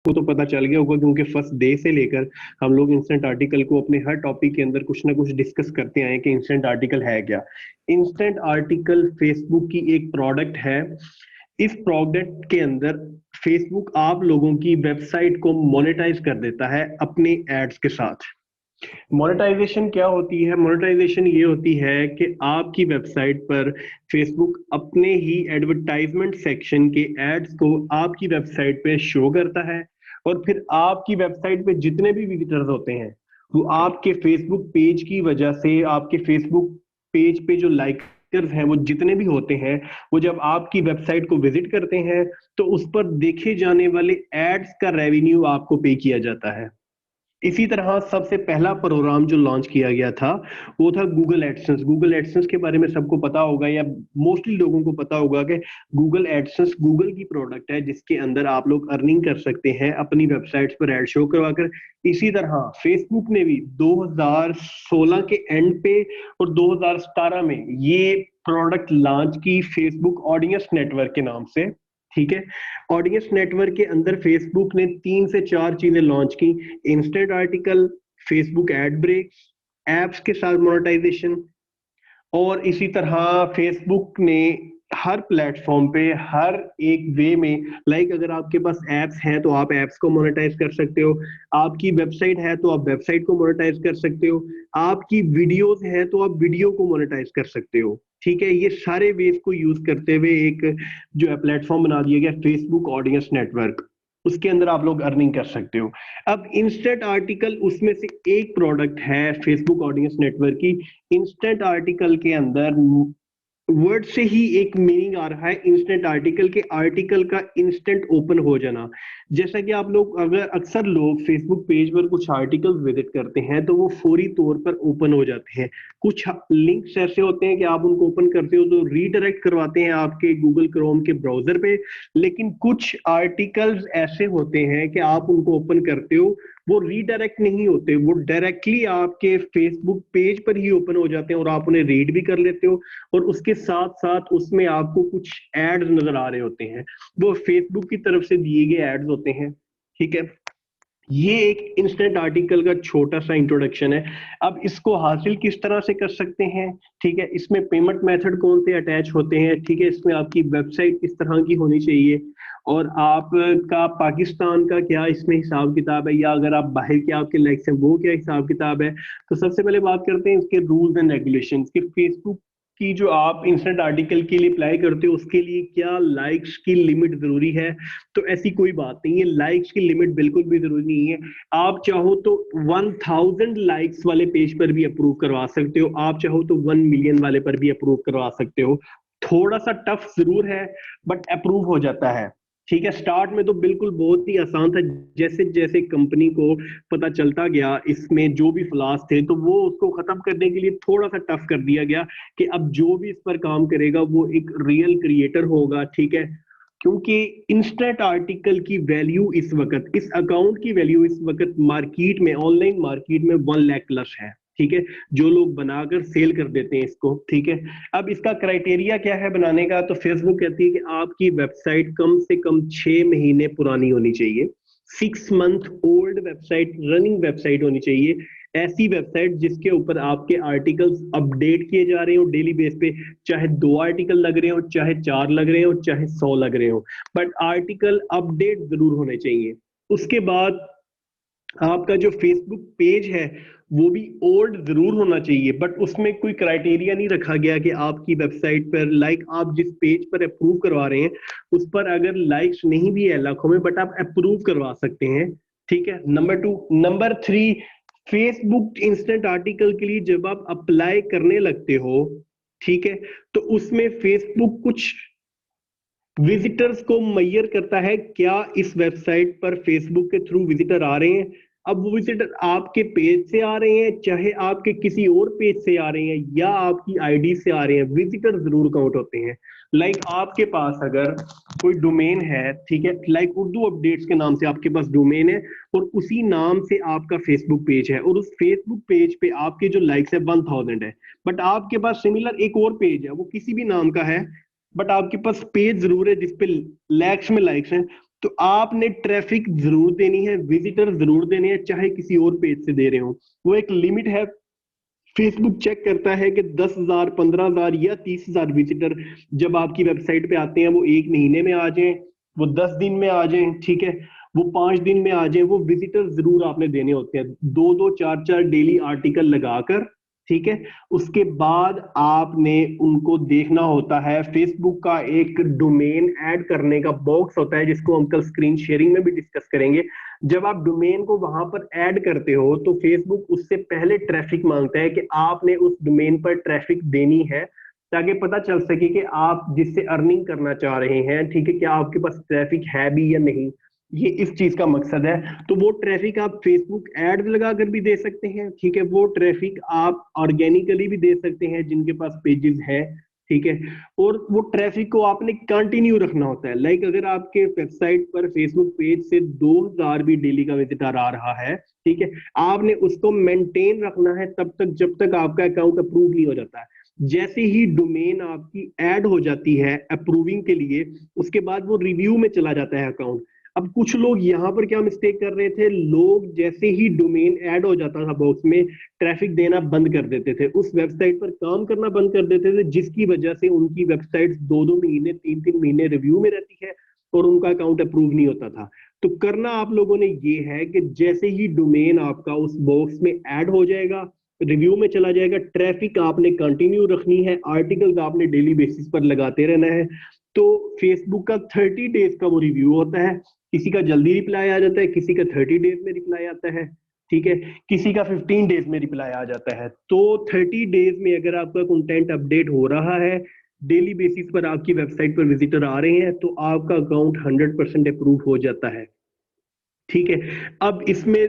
को तो पता चल गया होगा क्योंकि फर्स्ट डे से लेकर हम लोग इंस्टेंट आर्टिकल को अपने हर टॉपिक के अंदर कुछ ना कुछ डिस्कस करते आए कि इंस्टेंट आर्टिकल है क्या। इंस्टेंट आर्टिकल फेसबुक की एक प्रोडक्ट है। इस प्रोडक्ट के अंदर फेसबुक आप लोगों की वेबसाइट को मोनेटाइज कर देता है अपने एड्स के साथ। मोनेटाइजेशन क्या होती है? मोनेटाइजेशन ये होती है कि आपकी वेबसाइट पर फेसबुक अपने ही एडवर्टाइजमेंट सेक्शन के एड्स को आपकी वेबसाइट पे शो करता है और फिर आपकी वेबसाइट पे जितने भी विजिटर्स होते हैं वो आपके फेसबुक पेज की वजह से, आपके फेसबुक पेज पे जो लाइकर्स हैं वो जितने भी होते हैं, वो जब आपकी वेबसाइट को विजिट करते हैं तो उस पर देखे जाने वाले एड्स का रेवेन्यू आपको पे किया जाता है। इसी तरह सबसे पहला प्रोग्राम जो लॉन्च किया गया था वो था गूगल एडसेंस। गूगल एडसेंस के बारे में सबको पता होगा या मोस्टली लोगों को पता होगा कि गूगल एडसेंस गूगल की प्रोडक्ट है जिसके अंदर आप लोग अर्निंग कर सकते हैं अपनी वेबसाइट्स पर एड शो करवाकर। इसी तरह फेसबुक ने भी 2016 के एंड पे और 2017 में ये प्रोडक्ट लॉन्च की फेसबुक ऑडियंस नेटवर्क के नाम से। ठीक है, ऑडियंस नेटवर्क के अंदर फेसबुक ने 3 से 4 चीजें लॉन्च की। Instant article, Facebook ad breaks, apps के साथ मोनेटाइजेशन, और इसी तरह फेसबुक ने हर प्लेटफॉर्म पे हर एक वे में, लाइक अगर आपके पास एप्स हैं तो आप एप्स को मोनेटाइज कर सकते हो, आपकी वेबसाइट है तो आप वेबसाइट को मोनेटाइज कर सकते हो, आपकी वीडियोस हैं तो आप वीडियो को मोनेटाइज कर सकते हो। ठीक है, ये सारे वेज को यूज करते हुए एक जो है प्लेटफॉर्म बना दिया गया फेसबुक ऑडियंस नेटवर्क, उसके अंदर आप लोग अर्निंग कर सकते हो। अब इंस्टेंट आर्टिकल उसमें से एक प्रोडक्ट है फेसबुक ऑडियंस नेटवर्क की। इंस्टेंट आर्टिकल के अंदर वर्ड से ही एक मीनिंग आ रहा है इंस्टेंट आर्टिकल के, आर्टिकल का इंस्टेंट ओपन हो जाना। जैसा कि आप लोग, अगर अक्सर लोग फेसबुक पेज पर कुछ आर्टिकल विजिट करते हैं तो वो फौरी तौर पर ओपन हो जाते हैं। कुछ लिंक्स ऐसे होते हैं कि आप उनको ओपन करते हो तो रीडायरेक्ट करवाते हैं आपके गूगल क्रोम के ब्राउजर पे, लेकिन कुछ आर्टिकल्स ऐसे होते हैं कि आप उनको ओपन करते हो वो रीडायरेक्ट नहीं होते, वो डायरेक्टली आपके फेसबुक पेज पर ही ओपन हो जाते हैं और आप उन्हें रीड भी कर लेते हो और उसके साथ साथ उसमें आपको कुछ एड्स नजर आ रहे होते हैं, वो फेसबुक की तरफ से दिए गए एड्स होते हैं। ठीक है, ये एक इंस्टेंट आर्टिकल का छोटा सा इंट्रोडक्शन है। अब इसको हासिल किस तरह से कर सकते हैं? ठीक है, इसमें पेमेंट मेथड कौन से अटैच होते हैं? ठीक है, इसमें आपकी वेबसाइट किस तरह की होनी चाहिए और आपका पाकिस्तान का क्या इसमें हिसाब किताब है, या अगर आप बाहर के आपके लाइक्स हैं वो क्या हिसाब किताब है? तो सबसे पहले बात करते हैं इसके रूल्स एंड रेगुलेशंस कि फेसबुक की जो आप इंस्टेंट आर्टिकल के लिए अप्लाई करते हो उसके लिए क्या लाइक्स की लिमिट जरूरी है? तो ऐसी कोई बात नहीं है, लाइक्स की लिमिट बिल्कुल भी जरूरी नहीं है। आप चाहो तो 1000 लाइक्स वाले पेज पर भी अप्रूव करवा सकते हो, आप चाहो तो 1 मिलियन वाले पर भी अप्रूव करवा सकते हो। थोड़ा सा टफ जरूर है बट अप्रूव हो जाता है। ठीक है, स्टार्ट में तो बिल्कुल बहुत ही आसान था, जैसे जैसे कंपनी को पता चलता गया इसमें जो भी फ्लॉस थे तो वो उसको खत्म करने के लिए थोड़ा सा टफ कर दिया गया कि अब जो भी इस पर काम करेगा वो एक रियल क्रिएटर होगा। ठीक है, क्योंकि इंस्टेंट आर्टिकल की वैल्यू इस वक्त, इस अकाउंट की वैल्यू इस वक्त मार्केट में, ऑनलाइन मार्केट में 1 लाख प्लस है। ठीक है, जो लोग बनाकर सेल कर देते हैं इसको। ठीक है, अब इसका क्राइटेरिया क्या है बनाने का? तो फेसबुक कहती है कि आपकी वेबसाइट कम से कम 6 महीने पुरानी होनी चाहिए, 6 month old website, running website होनी चाहिए। ऐसी वेबसाइट जिसके ऊपर आपके आर्टिकल्स अपडेट किए जा रहे हो डेली बेस पे, चाहे 2 आर्टिकल लग रहे हो, चाहे 4 लग रहे हो, चाहे 100 लग रहे हो, बट आर्टिकल अपडेट जरूर होने चाहिए। उसके बाद आपका जो फेसबुक पेज है वो भी ओल्ड जरूर होना चाहिए, बट उसमें कोई क्राइटेरिया नहीं रखा गया कि आपकी वेबसाइट पर, लाइक आप जिस पेज पर अप्रूव करवा रहे हैं उस पर अगर लाइक्स नहीं भी है लाखों में बट आप अप्रूव करवा सकते हैं। ठीक है, number 2। Number 3, Facebook instant article के लिए जब आप अप्लाई करने लगते हो, ठीक है, तो उसमें फेसबुक कुछ विजिटर्स को मैयर करता है, क्या इस वेबसाइट पर फेसबुक के थ्रू विजिटर आ रहे हैं। अब वो विजिटर आपके पेज से आ रहे हैं, चाहे आपके किसी और पेज से आ रहे हैं या आपकी आईडी से आ रहे हैं, विजिटर जरूर काउंट होते हैं। लाइक आपके पास अगर कोई डोमेन है, ठीक है, लाइक उर्दू अपडेट्स के नाम से आपके पास डोमेन है और उसी नाम से आपका फेसबुक पेज है और उस फेसबुक पेज पे आपके जो लाइक्स है 1000 है, बट आपके पास सिमिलर एक और पेज है वो किसी भी नाम का है बट आपके पास पेज जरूर है जिसपे लैक्स में लाइक्स हैं, तो आपने ट्रैफिक जरूर देनी है, विजिटर जरूर देने हैं, चाहे किसी और पेज से दे रहे हो। वो एक लिमिट है, फेसबुक चेक करता है कि 10,000, 15,000 या 30,000 विजिटर जब आपकी वेबसाइट पे आते हैं, वो एक महीने में आ जाएं, वो 10 दिन में आ जाएं, ठीक है, वो 5 दिन में आ जाएं, वो विजिटर जरूर आपने देने होते हैं, 2-2, 4-4 डेली आर्टिकल लगाकर, ठीक है। उसके बाद आपने उनको देखना होता है, फेसबुक का एक डोमेन ऐड करने का बॉक्स होता है, जिसको हम कल स्क्रीन शेयरिंग में भी डिस्कस करेंगे। जब आप डोमेन को वहां पर ऐड करते हो तो फेसबुक उससे पहले ट्रैफिक मांगता है कि आपने उस डोमेन पर ट्रैफिक देनी है, ताकि पता चल सके कि आप जिससे अर्निंग करना चाह रहे हैं, ठीक है, क्या आपके पास ट्रैफिक है भी या नहीं। ये इस चीज का मकसद है। तो वो ट्रैफिक आप फेसबुक एड लगाकर भी दे सकते हैं, ठीक है, वो ट्रैफिक आप ऑर्गेनिकली भी दे सकते हैं जिनके पास पेजेस है, ठीक है। और वो ट्रैफिक को आपने कंटिन्यू रखना होता है। लाइक अगर आपके वेबसाइट पर फेसबुक पेज से 2,000 भी डेली का विजिटर आ रहा है, ठीक है, आपने उसको मेंटेन रखना है तब तक जब तक आपका अकाउंट अप्रूव नहीं हो जाता है। जैसे ही डोमेन आपकी ऐड हो जाती है अप्रूविंग के लिए, उसके बाद वो रिव्यू में चला जाता है अकाउंट। अब कुछ लोग यहाँ पर क्या मिस्टेक कर रहे थे, लोग जैसे ही डोमेन ऐड हो जाता था बॉक्स में, ट्रैफिक देना बंद कर देते थे, उस वेबसाइट पर काम करना बंद कर देते थे, जिसकी वजह से उनकी वेबसाइट 2-2 महीने, 3-3 महीने रिव्यू में रहती है और उनका अकाउंट अप्रूव नहीं होता था। तो करना आप लोगों ने ये है कि जैसे ही डोमेन आपका उस बॉक्स में ऐड हो जाएगा, रिव्यू में चला जाएगा, ट्रैफिक आपने कंटिन्यू रखनी है, आर्टिकल्स आपने डेली बेसिस पर लगाते रहना है। तो फेसबुक का 30 डेज का वो रिव्यू होता है, किसी का जल्दी रिप्लाई आ जाता है, किसी का 30 डेज में रिप्लाई आता है, ठीक है, किसी का 15 डेज में रिप्लाई आ जाता है। तो 30 डेज में अगर आपका कंटेंट अपडेट हो रहा है, डेली बेसिस पर आपकी वेबसाइट पर विजिटर आ रहे हैं, तो आपका अकाउंट 100% अप्रूव हो जाता है, ठीक है। अब इसमें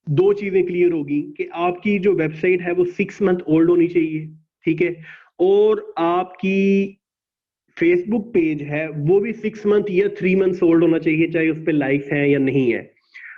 दो चीजें क्लियर होगी कि आपकी जो वेबसाइट है वो 6 मंथ ओल्ड होनी चाहिए, ठीक है, और आपकी फेसबुक पेज है वो भी 6 मंथ या 3 मंथ ओल्ड होना चाहिए, चाहे उस पर लाइक्स हैं या नहीं है।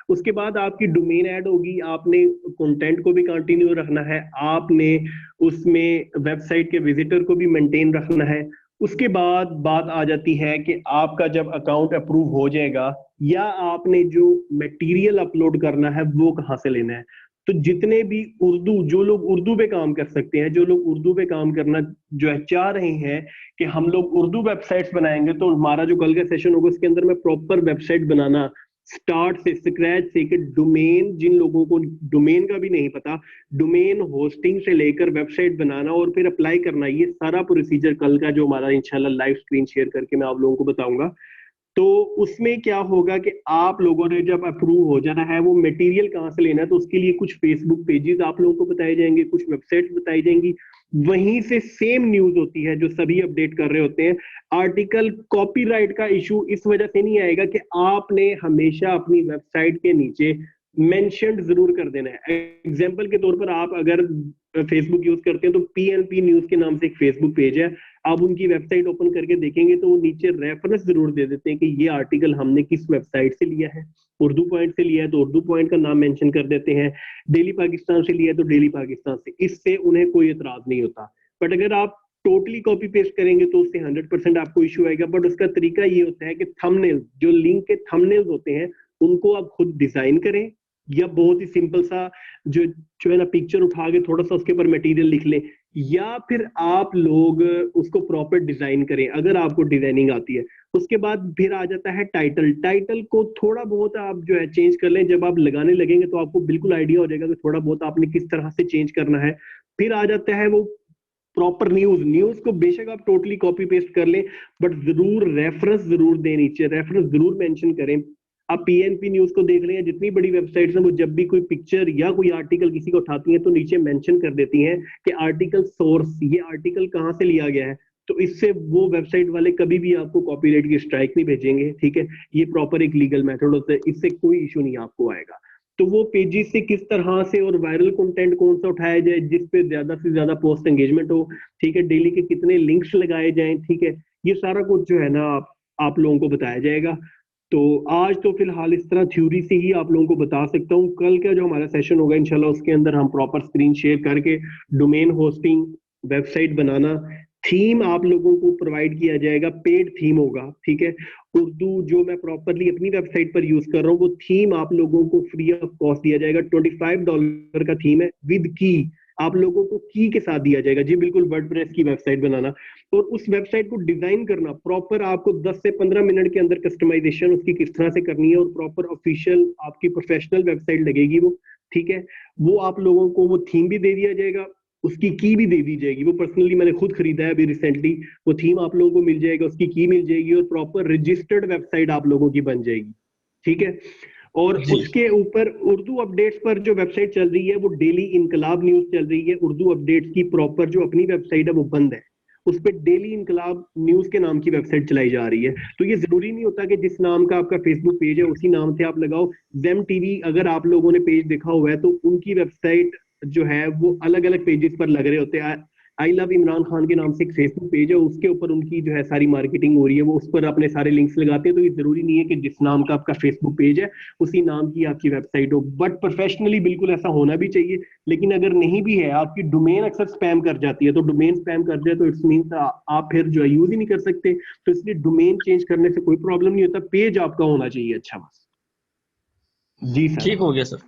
उसके बाद आपकी डोमेन ऐड होगी, आपने कंटेंट को भी कंटिन्यू रखना है, आपने उसमें वेबसाइट के विजिटर को भी मेंटेन रखना है। उसके बाद बात आ जाती है कि आपका जब अकाउंट अप्रूव हो जाएगा, या आपने जो मटेरियल अपलोड करना है वो कहाँ से लेना है। तो जितने भी उर्दू, जो लोग उर्दू पे काम कर सकते हैं, जो लोग उर्दू पे काम करना जो है चाह रहे हैं कि हम लोग उर्दू वेबसाइट्स बनाएंगे, तो हमारा जो कल का सेशन होगा उसके अंदर मैं प्रॉपर वेबसाइट बनाना स्टार्ट से, स्क्रैच से, कि डोमेन, जिन लोगों को डोमेन का भी नहीं पता, डोमेन होस्टिंग से लेकर वेबसाइट बनाना और फिर अप्लाई करना, ये सारा प्रोसीजर कल का जो हमारा इंशाल्लाह लाइव स्क्रीन शेयर करके मैं आप लोगों को बताऊंगा। तो उसमें क्या होगा कि आप लोगों ने जब अप्रूव हो जाना है, वो मटेरियल कहाँ से लेना है, तो उसके लिए कुछ फेसबुक पेजेस आप लोगों को बताए जाएंगे, कुछ वेबसाइट्स बताई जाएंगी, वहीं से सेम न्यूज होती है जो सभी अपडेट कर रहे होते हैं। आर्टिकल कॉपीराइट का इशू इस वजह से नहीं आएगा कि आपने हमेशा अपनी वेबसाइट के नीचे मेंशन्ड जरूर कर देना है। एग्जाम्पल के तौर पर आप अगर फेसबुक यूज करते हैं तो पीएनपी न्यूज के नाम से एक फेसबुक पेज है, आप उनकी वेबसाइट ओपन करके देखेंगे तो वो नीचे रेफरेंस जरूर दे देते हैं कि ये आर्टिकल हमने किस वेबसाइट से लिया है। उर्दू पॉइंट से लिया है तो उर्दू पॉइंट का नाम मेंशन कर देते हैं, डेली पाकिस्तान से लिया है तो डेली पाकिस्तान से, इससे उन्हें कोई एतराज नहीं होता। बट अगर आप टोटली कॉपी पेस्ट करेंगे तो उससे 100% आपको इशू आएगा। बट उसका तरीका ये होता है कि थंबनेल, जो लिंक के थंबनेल्स होते हैं, उनको आप खुद डिजाइन करें, या बहुत ही सिंपल सा जो जो है ना पिक्चर उठा के थोड़ा सा उसके ऊपर मटेरियल लिख लें, या फिर आप लोग उसको प्रॉपर डिजाइन करें अगर आपको डिजाइनिंग आती है। उसके बाद फिर आ जाता है टाइटल। टाइटल को थोड़ा बहुत आप जो है चेंज कर लें, जब आप लगाने लगेंगे तो आपको बिल्कुल आइडिया हो जाएगा कि थोड़ा बहुत आपने किस तरह से चेंज करना है। फिर आ जाता है वो प्रॉपर न्यूज। न्यूज को बेशक आप टोटली कॉपी पेस्ट कर लें, बट जरूर रेफरेंस जरूर दें, नीचे रेफरेंस जरूर मेंशन करें। आप पीएनपी न्यूज को देख लें, जितनी बड़ी वेबसाइट्स हैं वो जब भी कोई पिक्चर या कोई आर्टिकल किसी को उठाती हैं तो नीचे मेंशन कर देती हैं कि आर्टिकल सोर्स, ये आर्टिकल कहाँ से लिया गया है। तो इससे वो वेबसाइट वाले कभी भी आपको कॉपीराइट की स्ट्राइक नहीं भेजेंगे, ठीक है। ये प्रॉपर एक लीगल मेथड होता है, इससे कोई इशू नहीं आपको आएगा। तो वो पेजेस से किस तरह से और वायरल कंटेंट कौन सा उठाया जाए जिस पे ज्यादा से ज्यादा पोस्ट एंगेजमेंट हो, ठीक है, डेली के कितने लिंक्स लगाए जाएं, ठीक है, ये सारा कुछ जो है ना आप लोगों को बताया जाएगा। तो आज तो फिलहाल इस तरह थ्योरी से ही आप लोगों को बता सकता हूँ। कल का जो हमारा सेशन होगा इंशाल्लाह उसके अंदर हम प्रॉपर स्क्रीन शेयर करके डोमेन होस्टिंग, वेबसाइट बनाना, थीम आप लोगों को प्रोवाइड किया जाएगा, पेड थीम होगा, ठीक है। उर्दू जो मैं प्रॉपरली अपनी वेबसाइट पर यूज कर रहा हूँ वो थीम आप लोगों को फ्री ऑफ कॉस्ट दिया जाएगा। $25 का थीम है विद की, आप लोगों को की के साथ दिया जाएगा। जी बिल्कुल, वर्डप्रेस की वेबसाइट बनाना और उस वेबसाइट को डिजाइन करना प्रॉपर, आपको 10 से 15 मिनट के अंदर कस्टमाइजेशन उसकी किस तरह से करनी है और प्रॉपर ऑफिशियल आपकी प्रोफेशनल वेबसाइट लगेगी वो, ठीक है। वो आप लोगों को वो थीम भी दे दिया जाएगा, उसकी की भी दे दी जाएगी। वो पर्सनली मैंने खुद खरीदा है अभी रिसेंटली। वो थीम आप लोगों को मिल जाएगा, उसकी की मिल जाएगी और प्रॉपर रजिस्टर्ड वेबसाइट आप लोगों की बन जाएगी, ठीक है। और जी उसके ऊपर उर्दू अपडेट्स पर जो वेबसाइट चल रही है वो डेली इनकलाब न्यूज चल रही है। उर्दू अपडेट्स की प्रॉपर जो अपनी वेबसाइट है वो बंद है, उस पर डेली इनकलाब न्यूज के नाम की वेबसाइट चलाई जा रही है। तो ये जरूरी नहीं होता कि जिस नाम का आपका फेसबुक पेज है उसी नाम से आप लगाओ। जेम टीवी अगर आप लोगों ने पेज देखा हुआ है तो उनकी वेबसाइट जो है वो अलग अलग पेजेस पर लग रहे होते हैं। आई लव इमरान खान के नाम से एक फेसबुक पेज है, उसके ऊपर उनकी जो है सारी मार्केटिंग हो रही है, वो उस पर अपने सारे लिंक्स लगाते हैं। तो ये जरूरी नहीं है कि जिस नाम का आपका फेसबुक पेज है उसी नाम की आपकी वेबसाइट हो, बट प्रोफेशनली बिल्कुल ऐसा होना भी चाहिए। लेकिन अगर नहीं भी है, आपकी डोमेन अक्सर स्पैम कर जाती है, तो डोमेन स्पैम कर दिया तो इट्स मीन आप फिर जो है यूज ही नहीं कर सकते। तो इसलिए डोमेन चेंज करने से कोई प्रॉब्लम नहीं होता, पेज आपका होना चाहिए अच्छा बस। जी सर। ठीक हो गया सर।